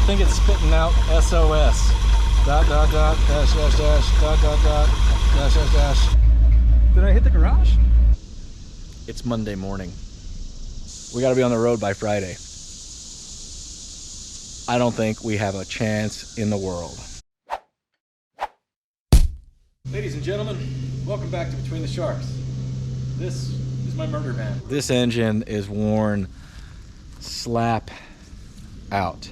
think it's spitting out SOS. Dot, dot, dot, dash, dash, dash, dot, dot, dot, dash, dash, dash. Did I hit the garage? It's Monday morning. We gotta be on the road by Friday. I don't think we have a chance in the world. Ladies and gentlemen, welcome back to Between the Sharks. This is my murder van. This engine is worn slap out.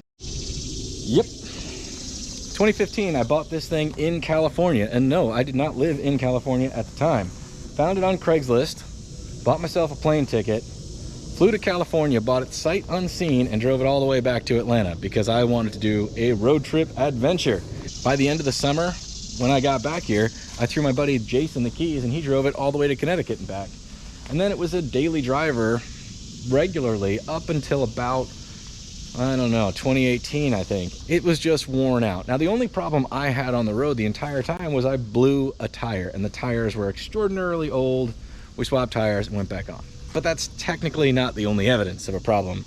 Yep. 2015, I bought this thing in California. And no, I did not live in California at the time. Found it on Craigslist, bought myself a plane ticket, flew to California, bought it sight unseen, and drove it all the way back to Atlanta because I wanted to do a road trip adventure. By the end of the summer, when I got back here, I threw my buddy Jason the keys and he drove it all the way to Connecticut and back. And then it was a daily driver regularly up until about, I don't know, 2018, I think. It was just worn out. Now, the only problem I had on the road the entire time was I blew a tire, and the tires were extraordinarily old. We swapped tires and went back on. But that's technically not the only evidence of a problem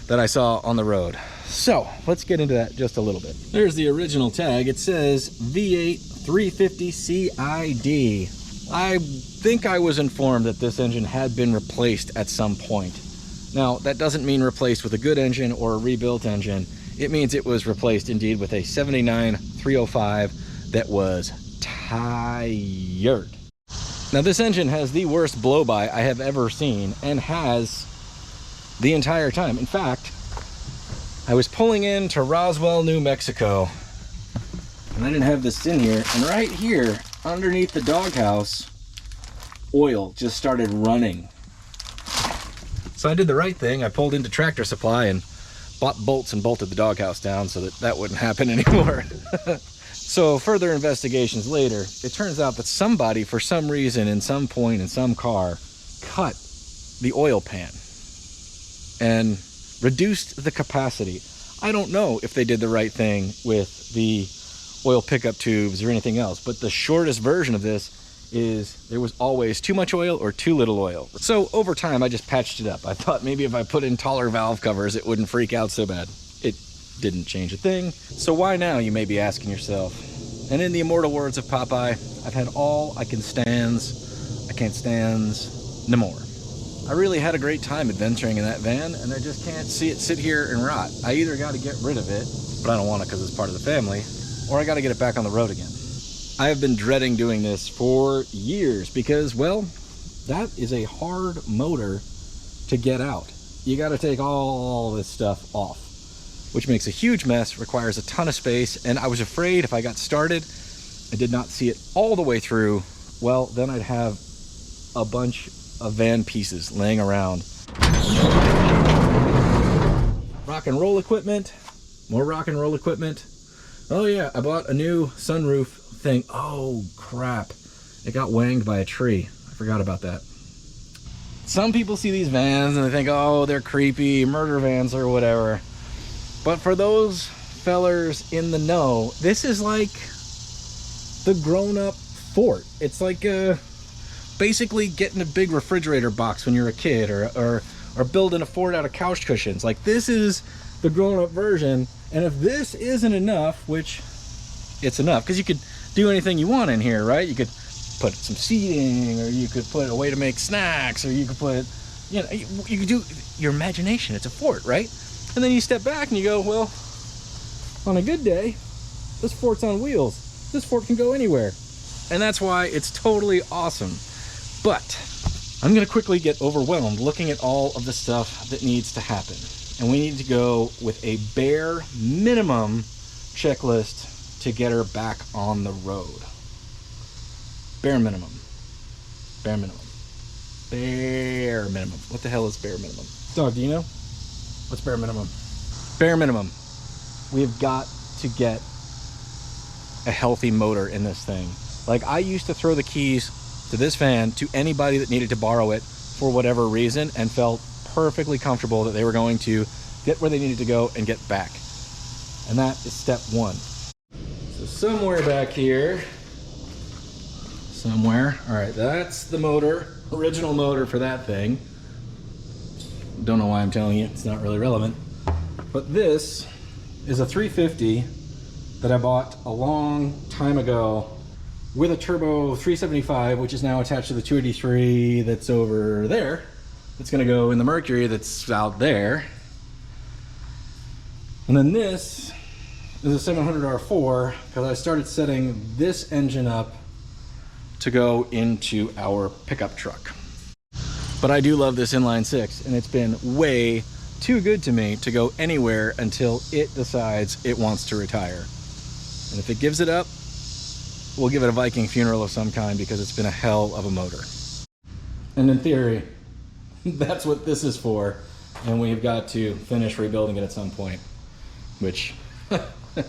that I saw on the road. So let's get into that just a little bit. There's the original tag. It says V8 350 CID. I think I was informed that this engine had been replaced at some point. Now, that doesn't mean replaced with a good engine or a rebuilt engine. It means it was replaced indeed with a 79 305 that was tired. Now, this engine has the worst blow-by I have ever seen and has the entire time. In fact, I was pulling into Roswell, New Mexico, and I didn't have this in here, and right here underneath the doghouse, oil just started running. So I did the right thing. I pulled into Tractor Supply and bought bolts and bolted the doghouse down so that that wouldn't happen anymore. So further investigations later, it turns out that somebody, for some reason, in some point in some car, cut the oil pan and reduced the capacity. I don't know if they did the right thing with the oil pickup tubes or anything else, but the shortest version of this is there was always too much oil or too little oil. So over time, I just patched it up. I thought maybe if I put in taller valve covers, it wouldn't freak out so bad. It didn't change a thing. So why now, you may be asking yourself. And in the immortal words of Popeye, I've had all I can stands, I can't stands no more. I really had a great time adventuring in that van, and I just can't see it sit here and rot. I either got to get rid of it, but I don't want it because it's part of the family, or I got to get it back on the road again. I have been dreading doing this for years because, well, that is a hard motor to get out. You got to take all this stuff off, which makes a huge mess, requires a ton of space, and I was afraid if I got started and did not see it all the way through, well, then I'd have a bunch of van pieces laying around. Rock and roll equipment, more rock and roll equipment. Oh yeah, I bought a new sunroof thing. Oh crap, it got wanged by a tree. I forgot about that. Some people see these vans and they think, oh, they're creepy, murder vans or whatever. But for those fellers in the know, this is like the grown-up fort. It's like basically getting a big refrigerator box when you're a kid, or building a fort out of couch cushions. Like, this is the grown-up version. And if this isn't enough, which it's enough, because you could do anything you want in here, right? You could put some seating, or you could put a way to make snacks, or you could put, you know, you could do your imagination. It's a fort, right? And then you step back and you go, well, on a good day, this fort's on wheels. This fort can go anywhere. And that's why it's totally awesome. But I'm gonna quickly get overwhelmed looking at all of the stuff that needs to happen. And we need to go with a bare minimum checklist to get her back on the road. Bare minimum. Bare minimum. Bare minimum. What the hell is bare minimum? Dog, do you know? What's bare minimum? Bare minimum. We've got to get a healthy motor in this thing. Like, I used to throw the keys to this van to anybody that needed to borrow it for whatever reason and felt perfectly comfortable that they were going to get where they needed to go and get back. And that is step one. So somewhere back here, somewhere, all right, that's the motor, original motor for that thing. Don't know why I'm telling you, it's not really relevant. But this is a 350 that I bought a long time ago with a turbo 375, which is now attached to the 283 that's over there. It's gonna go in the Mercury that's out there. And then this is a 700 R4 because I started setting this engine up to go into our pickup truck. But I do love this inline six, and it's been way too good to me to go anywhere until it decides it wants to retire. And if it gives it up, we'll give it a Viking funeral of some kind because it's been a hell of a motor. And in theory, that's what this is for. And we've got to finish rebuilding it at some point, which,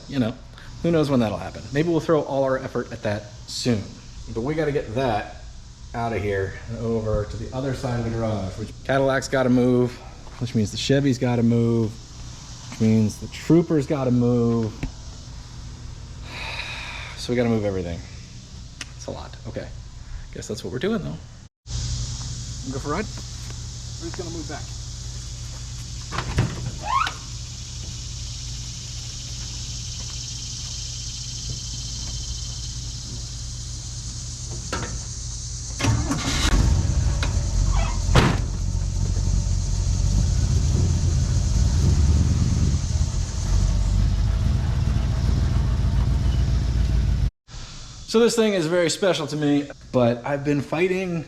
you know, who knows when that'll happen. Maybe we'll throw all our effort at that soon. But we got to get that out of here and over to the other side of the garage, which Cadillac's got to move, which means the Chevy's got to move, which means the Trooper's got to move. So we got to move everything. It's a lot. Okay. Guess that's what we're doing though. Go for a ride? We're just going to move back. So this thing is very special to me, but I've been fighting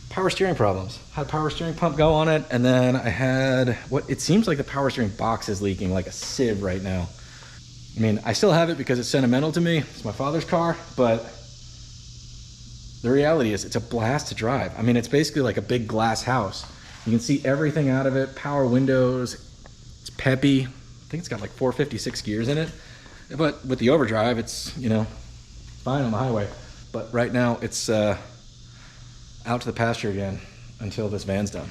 power steering problems. Had a power steering pump go on it, and then I had what it seems like the power steering box is leaking like a sieve right now. I mean, I still have it because it's sentimental to me. It's my father's car, but the reality is it's a blast to drive. I mean, it's basically like a big glass house. You can see everything out of it, power windows, it's peppy. I think it's got like 456 gears in it, but with the overdrive, it's, you know, fine on the highway. But right now it's out to the pasture again until this van's done.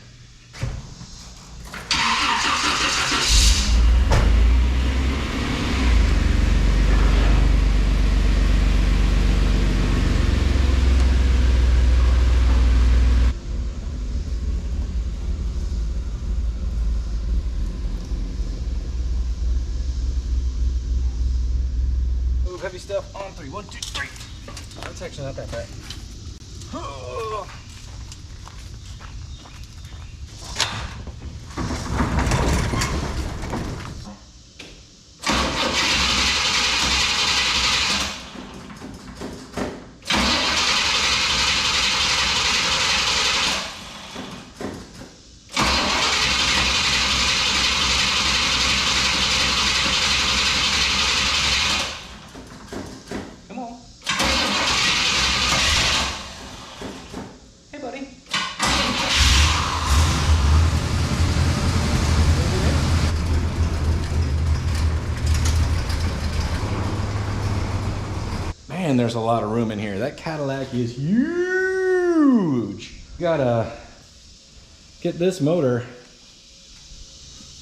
Move heavy stuff on 3. 1, 2, 3. That's actually not that bad. Man, there's a lot of room in here. That Cadillac is huge. Gotta get this motor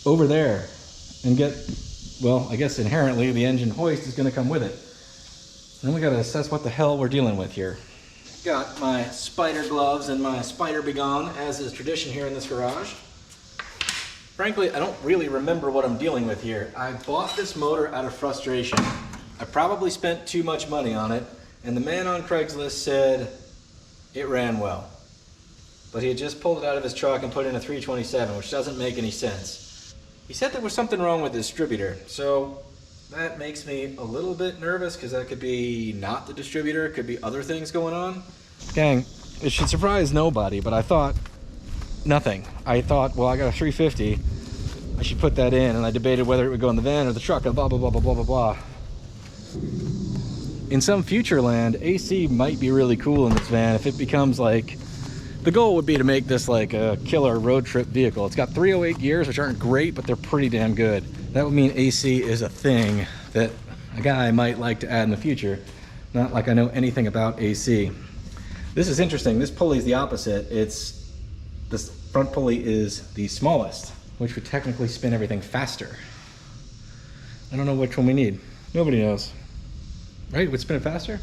over there and get, well, I guess inherently the engine hoist is gonna come with it. Then we gotta assess what the hell we're dealing with here. Got my spider gloves and my spider begone, as is tradition here in this garage. Frankly, I don't really remember what I'm dealing with here. I bought this motor out of frustration. I probably spent too much money on it, and the man on Craigslist said it ran well. But he had just pulled it out of his truck and put in a 327, which doesn't make any sense. He said there was something wrong with the distributor, so that makes me a little bit nervous because that could be not the distributor, it could be other things going on. Gang, it should surprise nobody, but I thought nothing. I thought, well, I got a 350, I should put that in, and I debated whether it would go in the van or the truck and blah, blah, blah, blah, blah, blah, blah. In some future land, AC might be really cool in this van if it becomes like, the goal would be to make this like a killer road trip vehicle. It's got 308 gears, which aren't great, but they're pretty damn good. That would mean AC is a thing that a guy might like to add in the future. Not like I know anything about AC. This is interesting. This pulley is the opposite. This front pulley is the smallest, which would technically spin everything faster. I don't know which one we need. Nobody knows. Right? Would spin it faster?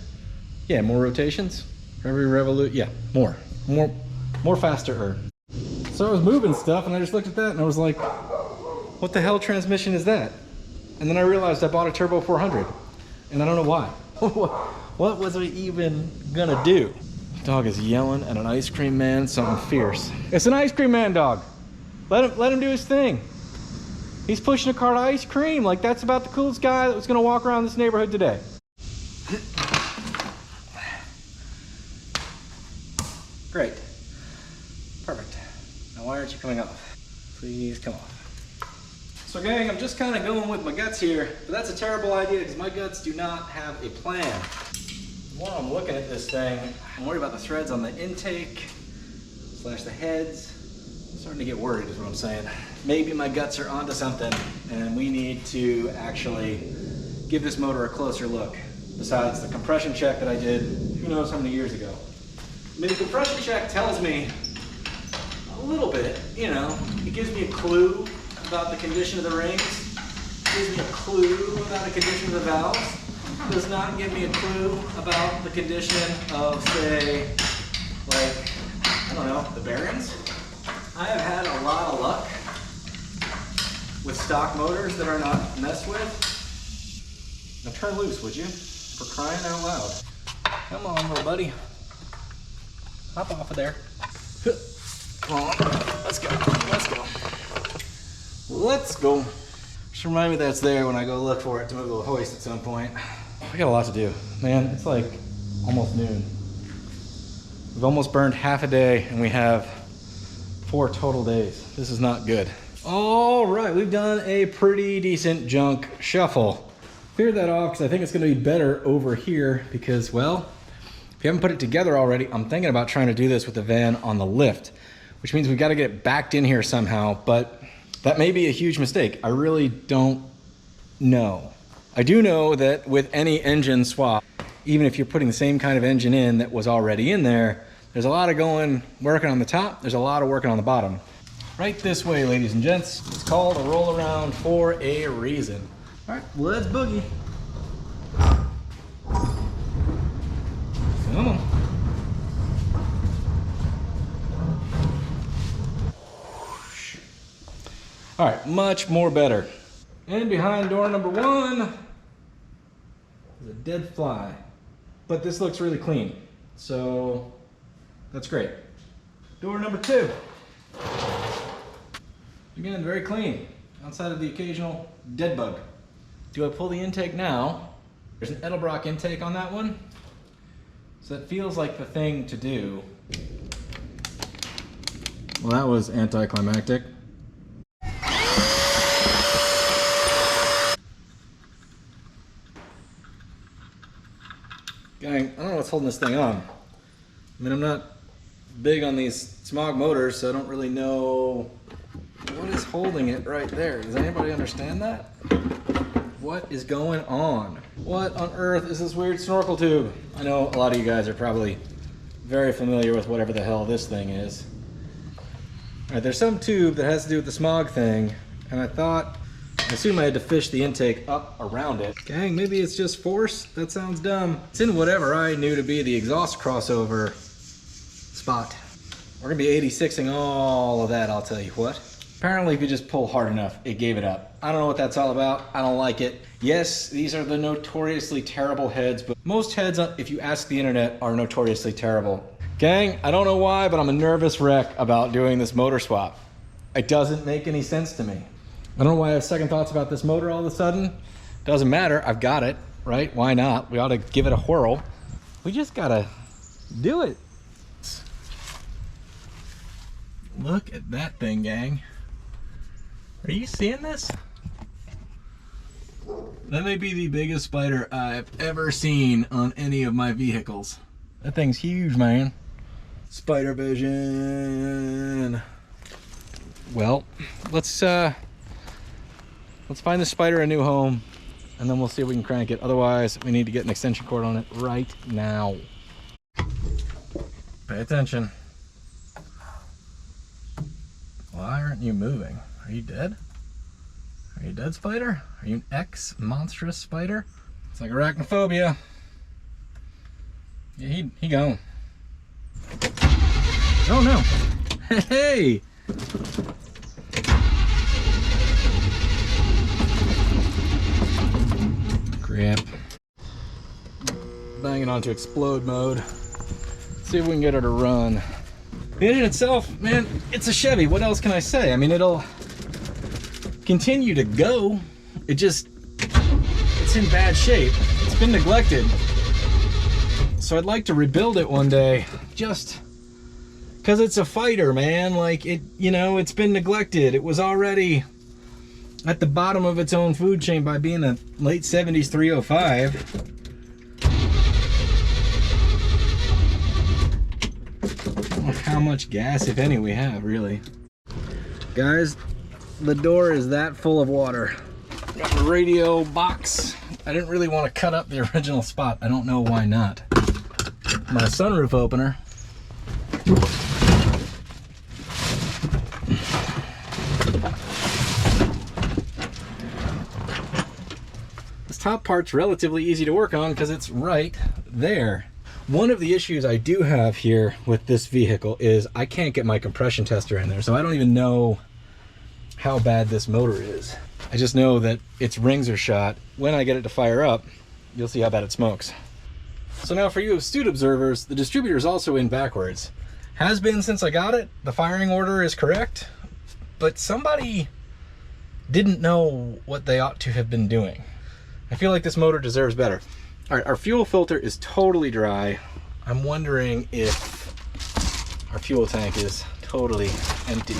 Yeah, more rotations for every revolute. Yeah, more faster. So I was moving stuff and I just looked at that and I was like, what the hell transmission is that? And then I realized I bought a Turbo 400, and I don't know why. What was I even gonna do? The dog is yelling at an ice cream man, something fierce. It's an ice cream man dog. Let him do his thing. He's pushing a cart of ice cream. Like, that's about the coolest guy that was gonna walk around this neighborhood today. Great. Perfect. Now why aren't you coming off? Please come off. So gang, I'm just kind of going with my guts here, but that's a terrible idea because my guts do not have a plan. While I'm looking at this thing, I'm worried about the threads on the intake / the heads. I'm starting to get worried is what I'm saying. Maybe my guts are onto something and we need to actually give this motor a closer look. Besides the compression check that I did, who knows how many years ago. I mean, the compression check tells me a little bit, you know, it gives me a clue about the condition of the rings, gives me a clue about the condition of the valves, does not give me a clue about the condition of, say, like, I don't know, the bearings. I have had a lot of luck with stock motors that are not messed with. Now turn loose, would you? For crying out loud. Come on, little buddy. Hop off of there. Come on, let's go, let's go. Let's go. Just remind me that's there when I go look for it to move the hoist at some point. I got a lot to do. Man, it's like almost noon. We've almost burned half a day and we have 4 total days. This is not good. All right, we've done a pretty decent junk shuffle. Cleared that off because I think it's gonna be better over here because, well, if you haven't put it together already, I'm thinking about trying to do this with the van on the lift, which means we've got to get it backed in here somehow, but that may be a huge mistake. I really don't know. I do know that with any engine swap, even if you're putting the same kind of engine in that was already in there, there's a lot of working on the top, there's a lot of working on the bottom. Right this way, ladies and gents. It's called a roll around for a reason. All right, let's boogie. Come on. All right, much more better. And behind door number 1 is a dead fly. But this looks really clean, so that's great. Door number 2. Again, very clean, outside of the occasional dead bug. Do I pull the intake now? There's an Edelbrock intake on that one. So that feels like the thing to do. Well, that was anticlimactic. Gang, I don't know what's holding this thing on. I mean, I'm not big on these SMOKES motors, so I don't really know what is holding it right there. Does anybody understand that? What is going on? What on earth is this weird snorkel tube? I know a lot of you guys are probably very familiar with whatever the hell this thing is. All right, there's some tube that has to do with the SMOKES thing, and I assume I had to fish the intake up around it. Gang, maybe it's just force? That sounds dumb. It's in whatever I knew to be the exhaust crossover spot. We're gonna be 86ing all of that, I'll tell you what. Apparently if you just pull hard enough, it gave it up. I don't know what that's all about. I don't like it. Yes, these are the notoriously terrible heads, but most heads, if you ask the internet, are notoriously terrible. Gang, I don't know why, but I'm a nervous wreck about doing this motor swap. It doesn't make any sense to me. I don't know why I have second thoughts about this motor all of a sudden. Doesn't matter, I've got it, right? Why not? We ought to give it a whirl. We just gotta do it. Look at that thing, gang. Are you seeing this? That may be the biggest spider I've ever seen on any of my vehicles. That thing's huge, man. Spider vision. Well, let's find the spider a new home, and then we'll see if we can crank it. Otherwise, we need to get an extension cord on it right now. Pay attention. Why aren't you moving? Are you dead? Are you dead, spider? Are you an ex-monstrous spider? It's like arachnophobia. Yeah, he gone. Oh no! Hey! onto explode mode. See if we can get her to run. The engine itself, man, it's a Chevy. What else can I say? I mean, it'll continue to go. It's in bad shape. It's been neglected. So I'd like to rebuild it one day, just because it's a fighter, man. Like, it, you know, it's been neglected. It was already at the bottom of its own food chain by being a late 70s 305. How much gas, if any, we have, really. Guys, the door is that full of water. Got the radio box. I didn't really want to cut up the original spot. I don't know why not. My sunroof opener. This top part's relatively easy to work on because it's right there. One of the issues I do have here with this vehicle is I can't get my compression tester in there, so I don't even know how bad this motor is. I just know that its rings are shot. When I get it to fire up, you'll see how bad it smokes. So now for you astute observers, the distributor is also in backwards. Has been since I got it. The firing order is correct, but somebody didn't know what they ought to have been doing. I feel like this motor deserves better. All right, our fuel filter is totally dry. I'm wondering if our fuel tank is totally empty.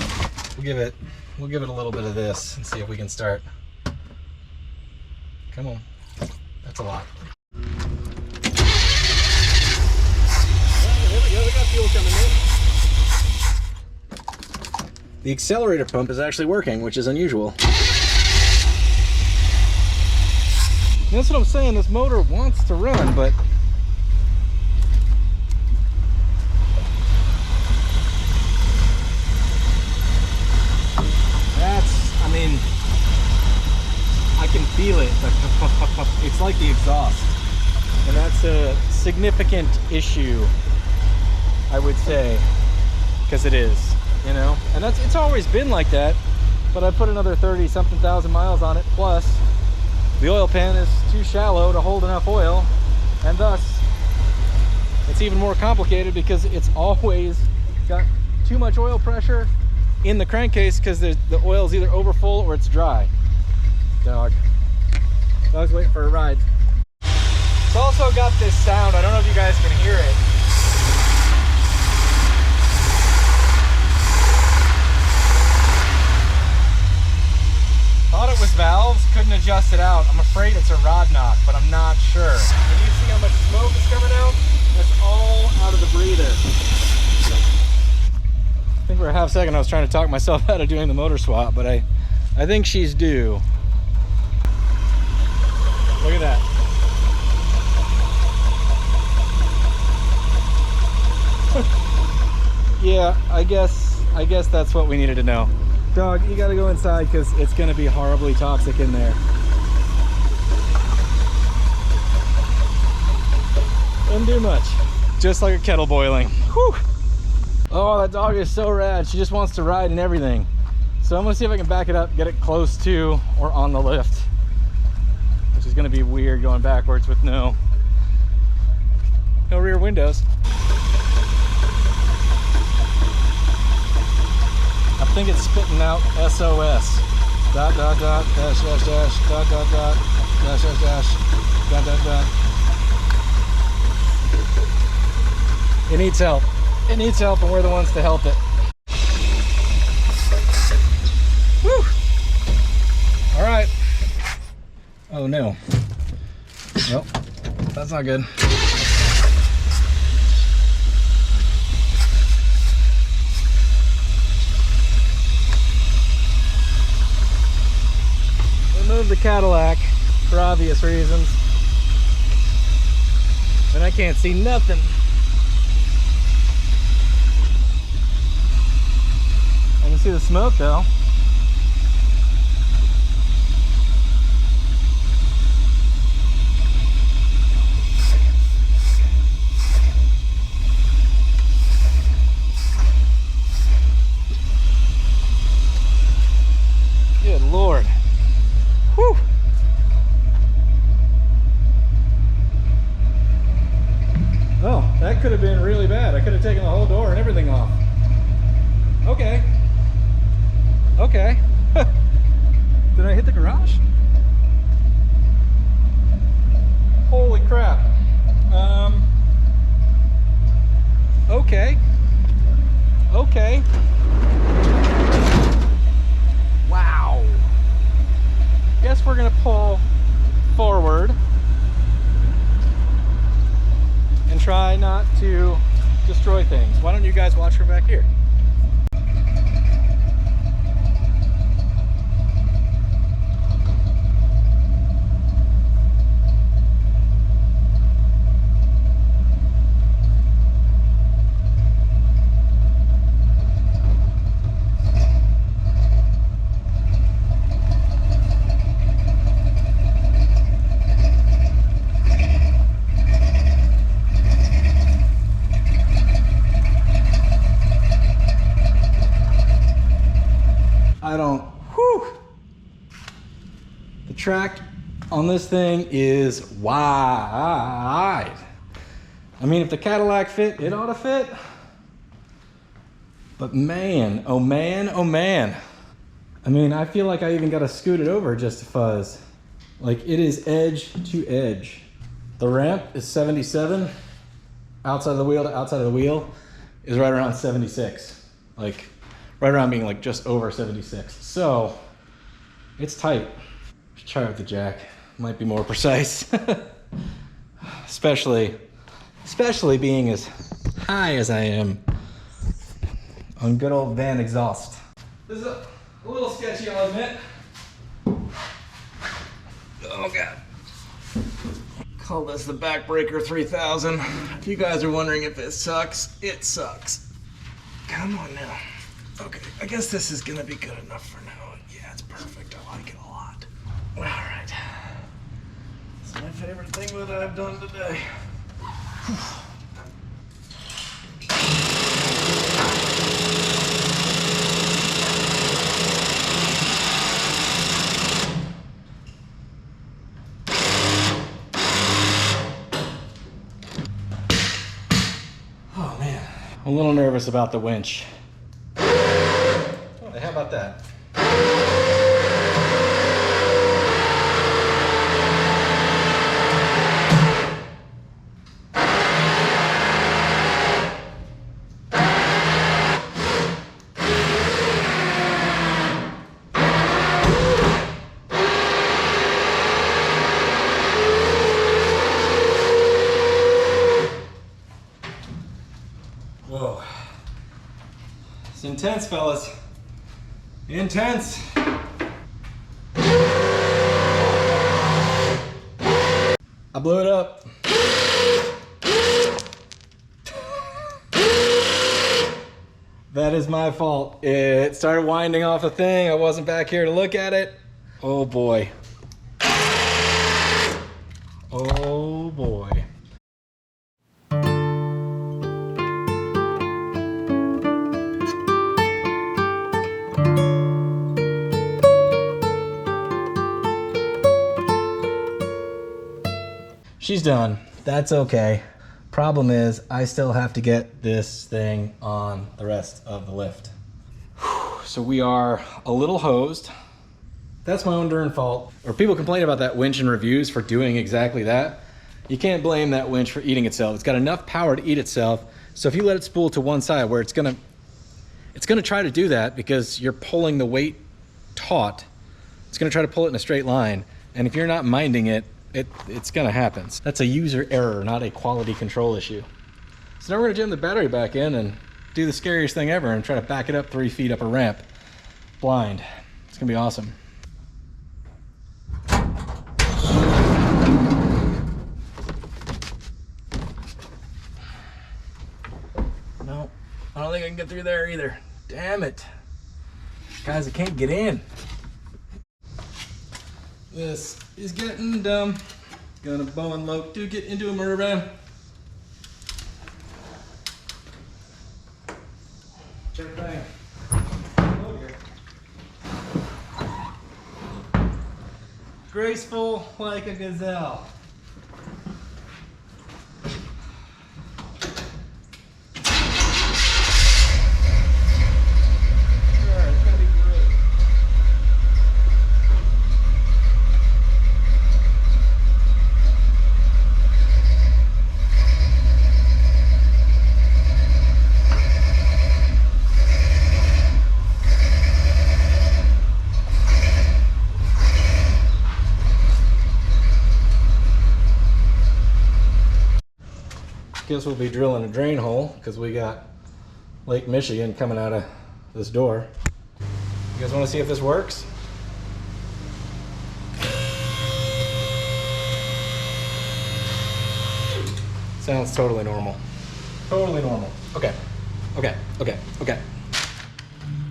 We'll give it a little bit of this and see if we can start. Come on, that's a lot. Well, there we go, we got fuel coming in. The accelerator pump is actually working, which is unusual. That's what I'm saying, this motor wants to run, but that's, I mean, I can feel it. It's like the exhaust. And that's a significant issue, I would say, because it is, you know? And it's always been like that, but I put another 30-something thousand miles on it, plus the oil pan is too shallow to hold enough oil, and thus it's even more complicated because it's always got too much oil pressure in the crankcase because the oil is either over full or it's dry. Dog's waiting for a ride. It's also got this sound. I don't know if you guys can hear it. Thought it was valves, couldn't adjust it out. I'm afraid it's a rod knock, but I'm not sure. Can you see how much smoke is coming out? That's all out of the breather. I think for a half second I was trying to talk myself out of doing the motor swap, but I think she's due. Look at that. Yeah, I guess that's what we needed to know. Dog, you gotta go inside because it's gonna be horribly toxic in there. Doesn't do much. Just like a kettle boiling. Whew. Oh, that dog is so rad. She just wants to ride and everything. So I'm gonna see if I can back it up, get it close to or on the lift. Which is gonna be weird going backwards with no rear windows. I think it's spitting out SOS. Dot dot dot dash dash dash dot dot dot dash dash dash dot dot dot. It needs help. It needs help, and we're the ones to help it. Woo! All right. Oh no. Nope. That's not good. Remove the Cadillac for obvious reasons. And I can't see nothing. I can see the smoke though. Good Lord. Whew. Okay. Did I hit the garage? Holy crap. Okay. Okay. Wow. Guess we're gonna pull forward and try not to destroy things. Why don't you guys watch from back here? The track on this thing is wide. I mean, if the Cadillac fit, it ought to fit. But man, oh man, oh man. I mean, I feel like I even got to scoot it over just to fuzz. Like, it is edge to edge. The ramp is 77. Outside of the wheel to outside of the wheel is right around 76. Like, right around being like just over 76. So, it's tight. Let's try it with the jack. Might be more precise. especially being as high as I am on good old van exhaust. This is a little sketchy, I'll admit. Oh God. Call this the Backbreaker 3000. If you guys are wondering if it sucks, it sucks. Come on now. Okay, I guess this is gonna be good enough for now. Yeah, it's perfect. I like it a lot. All right. It's my favorite thing that I've done today. Oh man, I'm a little nervous about the winch. Oh, how about that? Whoa. It's intense, fellas. Intense. I blew it up. That is my fault. It started winding off a thing. I wasn't back here to look at it. Oh boy. Oh boy. She's done. That's okay. Problem is, I still have to get this thing on the rest of the lift. So we are a little hosed. That's my own darn fault. Or people complain about that winch in reviews for doing exactly that. You can't blame that winch for eating itself. It's got enough power to eat itself. So if you let it spool to one side where it's gonna try to do that because you're pulling the weight taut. It's gonna try to pull it in a straight line. And if you're not minding it, it's gonna happen. That's a user error, not a quality control issue. So now we're gonna jam the battery back in and do the scariest thing ever and try to back it up 3 feet up a ramp, blind. It's gonna be awesome. No, I don't think I can get through there either. Damn it. Guys, I can't get in. This is getting dumb. Gonna bow and lope to get into a murder van. Check thing. Oh dear. Graceful like a gazelle. Sure, it's gonna be great. Guess we'll be drilling a drain hole because we got Lake Michigan coming out of this door. You guys want to see if this works? Sounds totally normal. Totally normal. Okay. I'm gonna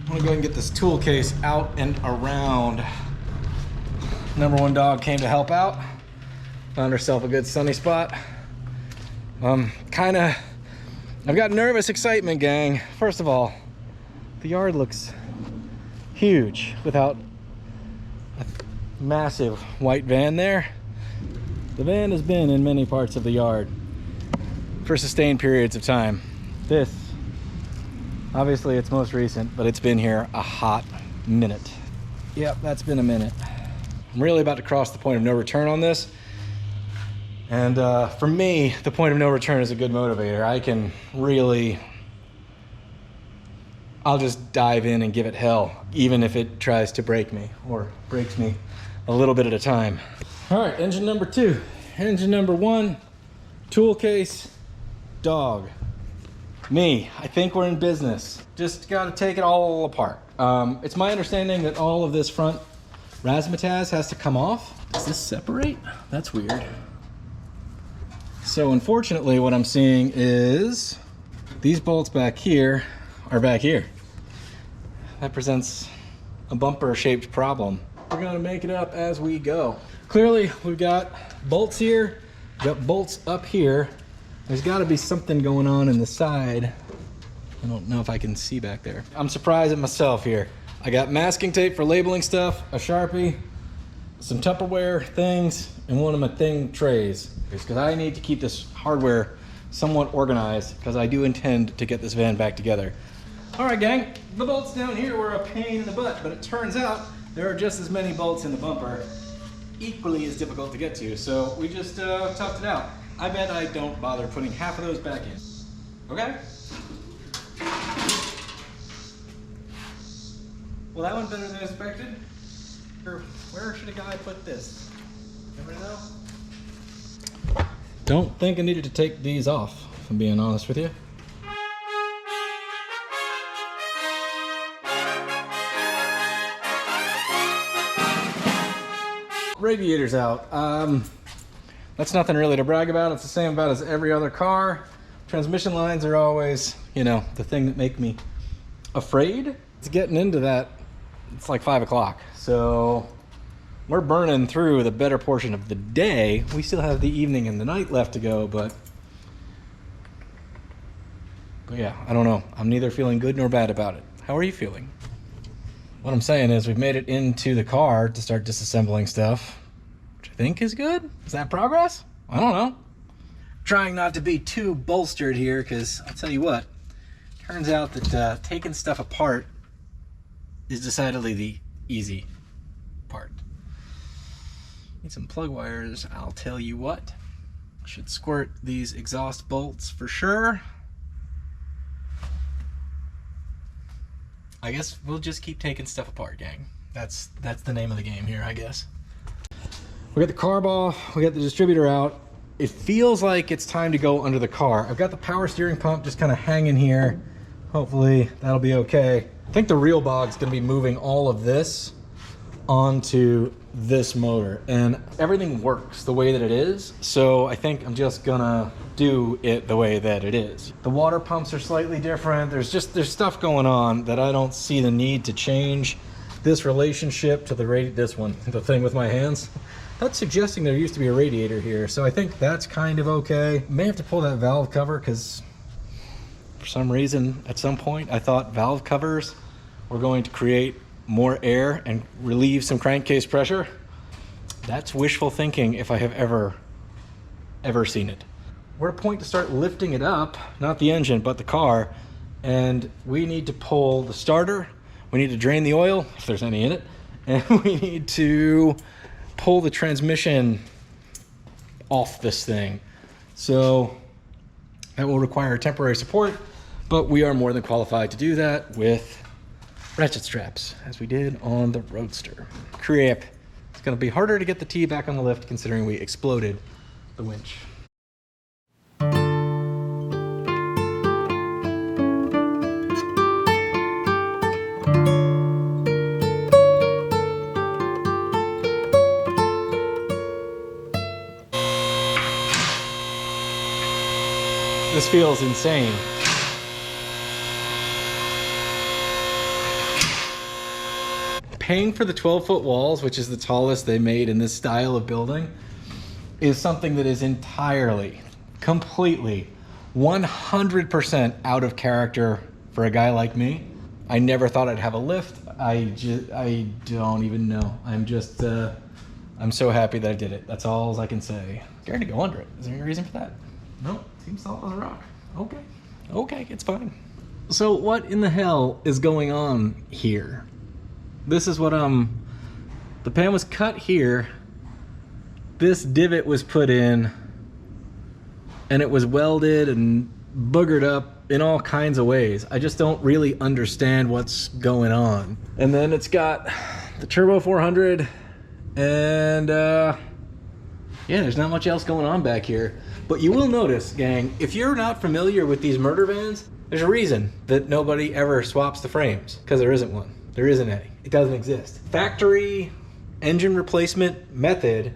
go ahead and get this tool case out and around. Number one dog came to help out. Found herself a good sunny spot. I've got nervous excitement, gang. First of all, the yard looks huge without a massive white van there. The van has been in many parts of the yard for sustained periods of time. This, obviously it's most recent, but it's been here a hot minute. Yep, that's been a minute. I'm really about to cross the point of no return on this. And for me, the point of no return is a good motivator. I'll just dive in and give it hell, even if it tries to break me or breaks me a little bit at a time. All right, engine number 2. Engine number 1, tool case, dog. Me, I think we're in business. Just gotta take it all apart. It's my understanding that all of this front razzmatazz has to come off. Does this separate? That's weird. So unfortunately, what I'm seeing is these bolts back here are back here. That presents a bumper-shaped problem. We're gonna make it up as we go. Clearly, we've got bolts here, we've got bolts up here. There's gotta be something going on in the side. I don't know if I can see back there. I'm surprised at myself here. I got masking tape for labeling stuff, a Sharpie, some Tupperware things, and one of my thing trays. Because I need to keep this hardware somewhat organized because I do intend to get this van back together. All right, gang, the bolts down here were a pain in the butt, but it turns out there are just as many bolts in the bumper, equally as difficult to get to. So we just toughed it out. I bet I don't bother putting half of those back in. Okay? Well, that went better than expected. Where should a guy put this? Anybody know? Don't think I needed to take these off, if I'm being honest with you. Radiator's out. That's nothing really to brag about. It's the same about as every other car. Transmission lines are always, you know, the thing that make me afraid. It's getting into that. It's like 5 o'clock. So we're burning through the better portion of the day. We still have the evening and the night left to go, but yeah, I don't know. I'm neither feeling good nor bad about it. How are you feeling? What I'm saying is we've made it into the car to start disassembling stuff, which I think is good. Is that progress? I don't know. Trying not to be too bolstered here, because I'll tell you what, turns out that taking stuff apart is decidedly the easy part. Need some plug wires, I'll tell you what. Should squirt these exhaust bolts for sure. I guess we'll just keep taking stuff apart, gang. That's the name of the game here, I guess. We got the carb off, we got the distributor out. It feels like it's time to go under the car. I've got the power steering pump just kind of hanging here. Hopefully that'll be okay. I think the real bog's gonna be moving all of this onto this motor, and everything works the way that it is, so I think I'm just gonna do it the way that it is. The water pumps are slightly different. There's stuff going on that I don't see the need to change this relationship to the thing with my hands. That's suggesting there used to be a radiator here, so I think that's kind of okay. May have to pull that valve cover because for some reason at some point I thought valve covers were going to create more air and relieve some crankcase pressure. That's wishful thinking if I have ever seen it. We're at a point to start lifting it up, not the engine, but the car, and we need to pull the starter, we need to drain the oil, if there's any in it, and we need to pull the transmission off this thing. So that will require temporary support, but we are more than qualified to do that with ratchet straps, as we did on the Roadster. Crap. It's gonna be harder to get the T back on the lift considering we exploded the winch. This feels insane. Paying for the 12-foot walls, which is the tallest they made in this style of building, is something that is entirely, completely, 100% out of character for a guy like me. I never thought I'd have a lift. I don't even know. I'm so happy that I did it. That's all I can say. Scared to go under it. Is there any reason for that? Nope, seems solid as a rock. Okay, it's fine. So what in the hell is going on here? This is what the pan was cut here. This divot was put in and it was welded and boogered up in all kinds of ways. I just don't really understand what's going on. And then it's got the Turbo 400 and yeah, there's not much else going on back here. But you will notice, gang, if you're not familiar with these murder vans, there's a reason that nobody ever swaps the frames, because there isn't one. There isn't any. It doesn't exist. Factory engine replacement method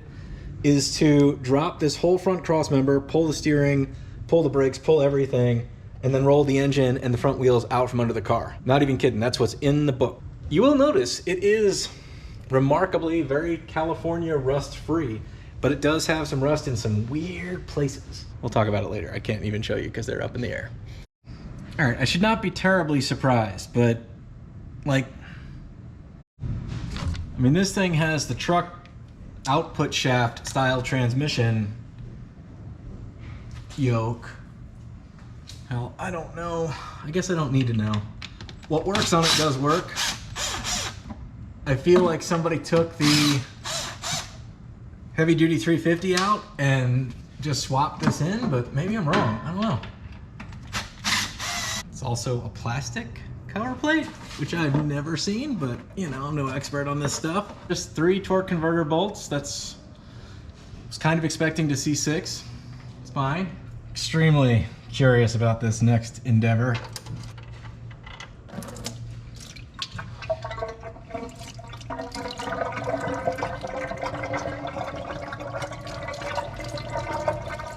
is to drop this whole front cross member, pull the steering, pull the brakes, pull everything, and then roll the engine and the front wheels out from under the car. Not even kidding, that's what's in the book. You will notice it is remarkably very California rust free, but it does have some rust in some weird places. We'll talk about it later. I can't even show you because they're up in the air. All right, I should not be terribly surprised, but like, I mean, this thing has the truck output shaft style transmission yoke. Hell, I don't know. I guess I don't need to know. What works on it does work. I feel like somebody took the heavy duty 350 out and just swapped this in, but maybe I'm wrong. I don't know. It's also a plastic cover plate, which I've never seen, but you know, I'm no expert on this stuff. Just 3 torque converter bolts. I was kind of expecting to see 6. It's fine. Extremely curious about this next endeavor.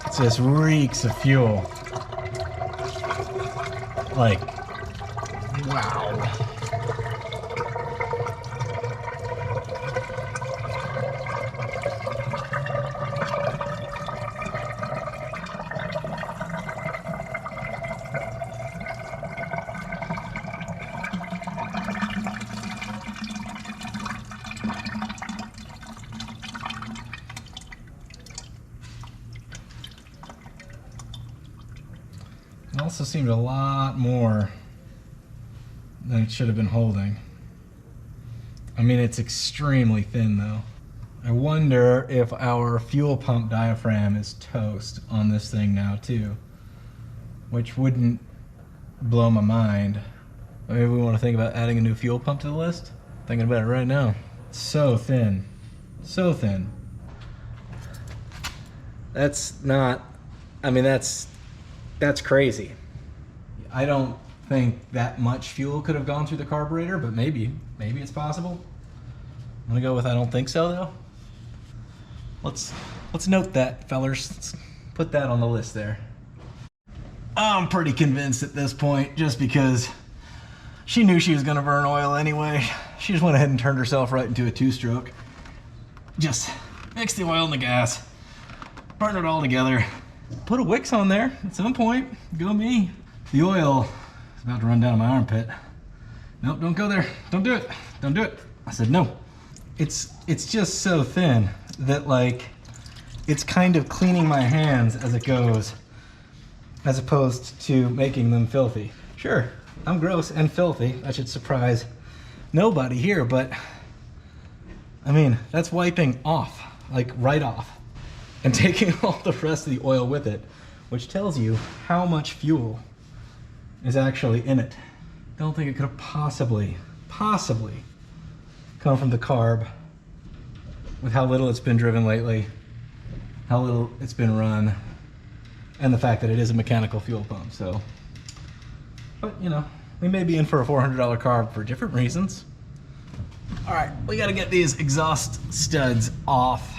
It just reeks of fuel. Like, wow. It also seemed a lot more than it should have been holding. I mean, it's extremely thin though. I wonder if our fuel pump diaphragm is toast on this thing now too, which wouldn't blow my mind. Maybe we want to think about adding a new fuel pump to the list. Thinking about it right now. It's so thin, so thin. That's not, I mean, that's crazy. I don't think that much fuel could have gone through the carburetor, but maybe it's possible. I'm gonna go with I don't think so though. Let's note that, fellers. Let's put that on the list there. I'm pretty convinced at this point, just because she knew she was gonna burn oil anyway. She just went ahead and turned herself right into a 2-stroke. Just mix the oil and the gas, burn it all together. Put a Wix on there at some point. Go me. The oil is about to run down my armpit. Nope, don't go there. Don't do it. Don't do it. I said no. It's just so thin that like it's kind of cleaning my hands as it goes, as opposed to making them filthy. Sure, I'm gross and filthy. That should surprise nobody here, but I mean, that's wiping off, like right off, and taking all the rest of the oil with it, which tells you how much fuel is actually in it. Don't think it could have possibly come from the carb with how little it's been driven lately, how little it's been run, and the fact that it is a mechanical fuel pump. So, but you know, we may be in for a $400 carb for different reasons. All right, we gotta get these exhaust studs off,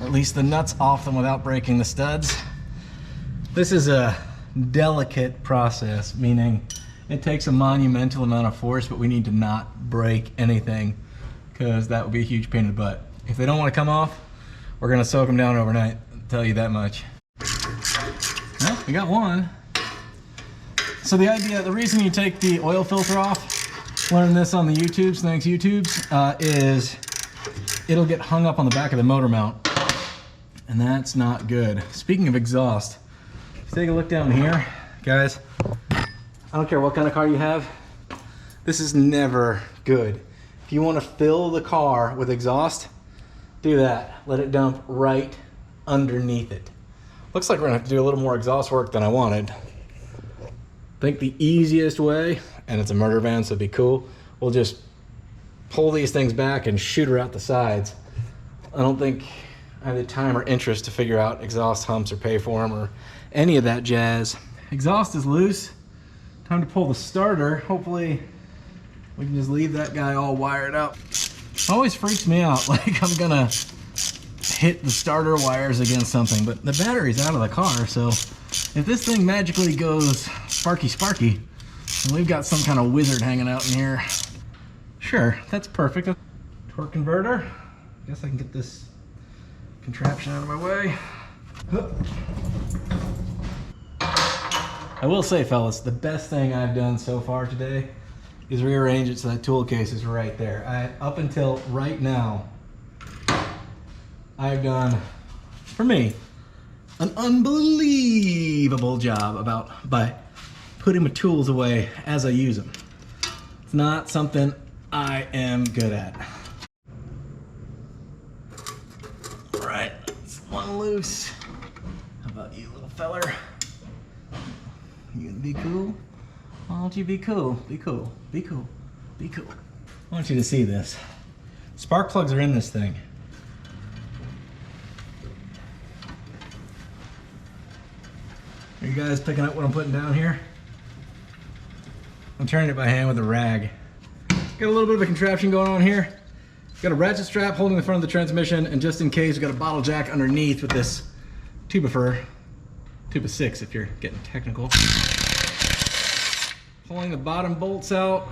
or at least the nuts off them without breaking the studs. This is a delicate process, meaning it takes a monumental amount of force, but we need to not break anything because that would be a huge pain in the butt. If they don't want to come off, we're gonna soak them down overnight, I'll tell you that much. Well, we got one. So the reason you take the oil filter off, learning this on the YouTubes, thanks YouTubes, is it'll get hung up on the back of the motor mount, and that's not good. Speaking of exhaust, take a look down here, guys. I don't care what kind of car you have, this is never good. If you want to fill the car with exhaust, do that. Let it dump right underneath it. Looks like we're gonna have to do a little more exhaust work than I wanted. I think the easiest way, and it's a murder van, so it'd be cool, we'll just pull these things back and shoot her out the sides. I don't think I have the time or interest to figure out exhaust humps or pay for them or any of that jazz. Exhaust is loose. Time to pull the starter. Hopefully we can just leave that guy all wired up. It always freaks me out, like I'm gonna hit the starter wires against something, but the battery's out of the car, so if this thing magically goes sparky, and we've got some kind of wizard hanging out in here, sure, that's perfect. Torque converter. Guess I can get this contraption out of my way. I will say, fellas, the best thing I've done so far today is rearrange it so that tool case is right there. Up until right now, I've done, for me, an unbelievable job by putting my tools away as I use them. It's not something I am good at. All right, it's one loose. How about you, little feller? You gonna be cool? Why don't you be cool? Be cool, be cool, be cool. I want you to see this. Spark plugs are in this thing. Are you guys picking up what I'm putting down here? I'm turning it by hand with a rag. Got a little bit of a contraption going on here. Got a ratchet strap holding the front of the transmission, and just in case, we've got a bottle jack underneath with this tube of 6 if you're getting technical. Pulling the bottom bolts out.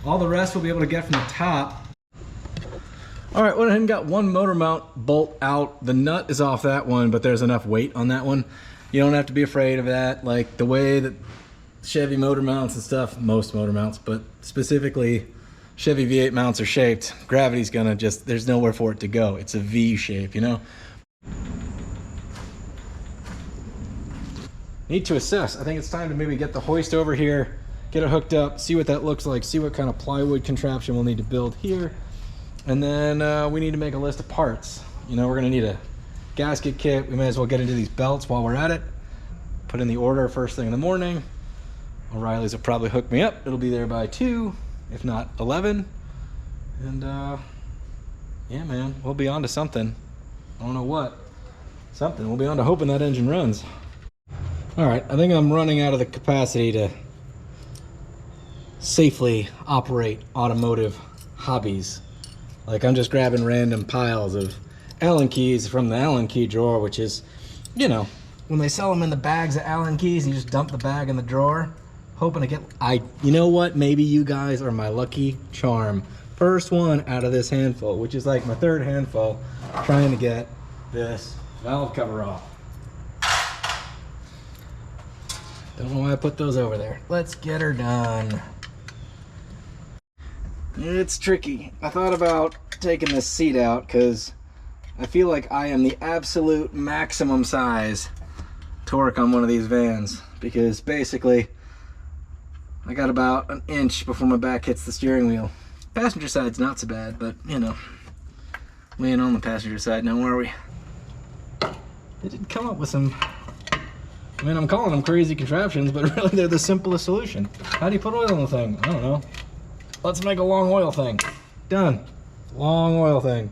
All the rest we'll be able to get from the top. All right, went ahead and got one motor mount bolt out. The nut is off that one, but there's enough weight on that one. You don't have to be afraid of that. Like the way that Chevy motor mounts and stuff, most motor mounts, but specifically Chevy V8 mounts are shaped, gravity's gonna just, there's nowhere for it to go. It's a V shape, you know? Need to assess. I think it's time to maybe get the hoist over here, get it hooked up, see what that looks like, see what kind of plywood contraption we'll need to build here. And then we need to make a list of parts. You know, we're gonna need a gasket kit. We may as well get into these belts while we're at it. Put in the order first thing in the morning. O'Reilly's will probably hook me up. It'll be there by 2, if not 11. And yeah, man, we'll be on to something. I don't know what. Something. We'll be on to hoping that engine runs. All right, I think I'm running out of the capacity to safely operate automotive hobbies. Like I'm just grabbing random piles of Allen keys from the Allen key drawer, which is, you know, when they sell them in the bags of Allen keys, you just dump the bag in the drawer, hoping to get, you know what, maybe you guys are my lucky charm. First one out of this handful, which is like my 3rd handful, trying to get this valve cover off. Don't know why I put those over there. Let's get her done. It's tricky. I thought about taking this seat out because I feel like I am the absolute maximum size torque on one of these vans, because basically I got about an inch before my back hits the steering wheel. Passenger side's not so bad, but you know, we ain't on the passenger side now, are we? They did come up with some, I mean, I'm calling them crazy contraptions, but really they're the simplest solution. How do you put oil in the thing? I don't know. Let's make a long oil thing. Done. Long oil thing.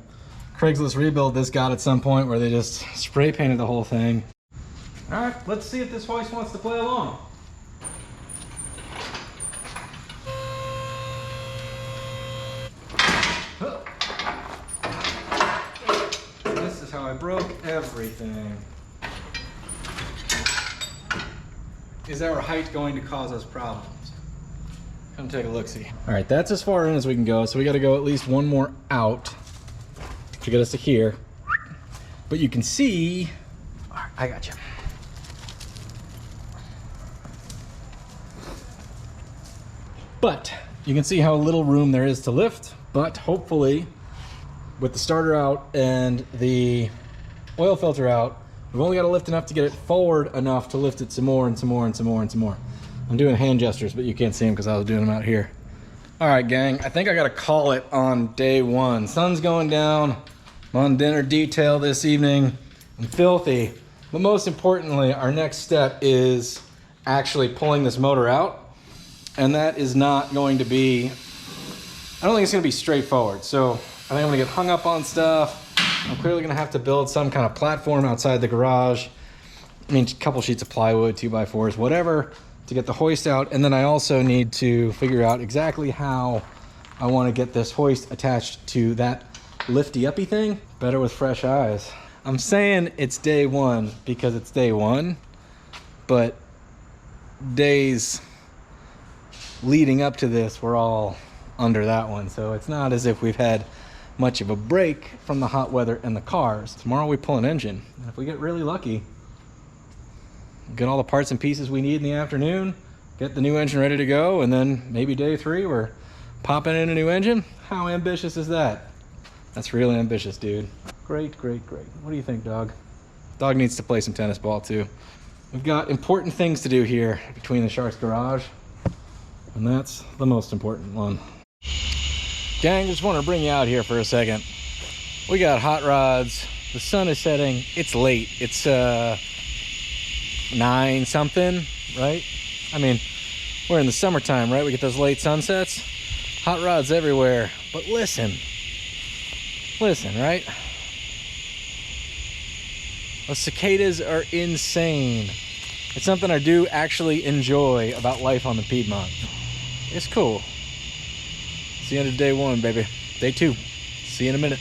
Craigslist rebuild this got at some point where they just spray painted the whole thing. All right, let's see if this hoist wants to play along. This is how I broke everything. is our height going to cause us problems? Come take a look-see. All right, that's as far in as we can go, so we got to go at least one more out to get us to here. But you can see, all right, I got you. But you can see how little room there is to lift, but hopefully with the starter out and the oil filter out, we've only got to lift enough to get it forward enough to lift it some more and some more and some more and some more. I'm doing hand gestures, but you can't see them because I was doing them out here. All right, gang, I think I got to call it on day one. Sun's going down. I'm on dinner detail this evening. I'm filthy. But most importantly, our next step is actually pulling this motor out. And that is not going to be, I don't think it's going to be straightforward. So I think I'm going to get hung up on stuff. I'm clearly going to have to build some kind of platform outside the garage. I mean, a couple sheets of plywood, 2x4s, whatever, to get the hoist out. And then I also need to figure out exactly how I want to get this hoist attached to that lifty uppy thing. Better with fresh eyes. I'm saying it's day one because it's day one, but days leading up to this, we're all under that one. So it's not as if we've had much of a break from the hot weather and the cars. Tomorrow we pull an engine, and if we get really lucky, get all the parts and pieces we need in the afternoon, get the new engine ready to go, and then maybe day three we're popping in a new engine. How ambitious is that? That's really ambitious, dude. Great, great, great. What do you think, dog? Dog needs to play some tennis ball too. We've got important things to do here between the Sharks garage, and that's the most important one. Gang, just want to bring you out here for a second. We got hot rods. The sun is setting. It's late. It's 9 something, right? I mean, we're in the summertime, right? We get those late sunsets. Hot rods everywhere. But listen, right? Those cicadas are insane. It's something I do actually enjoy about life on the Piedmont. It's cool. It's the end of day one, baby. Day two. See you in a minute.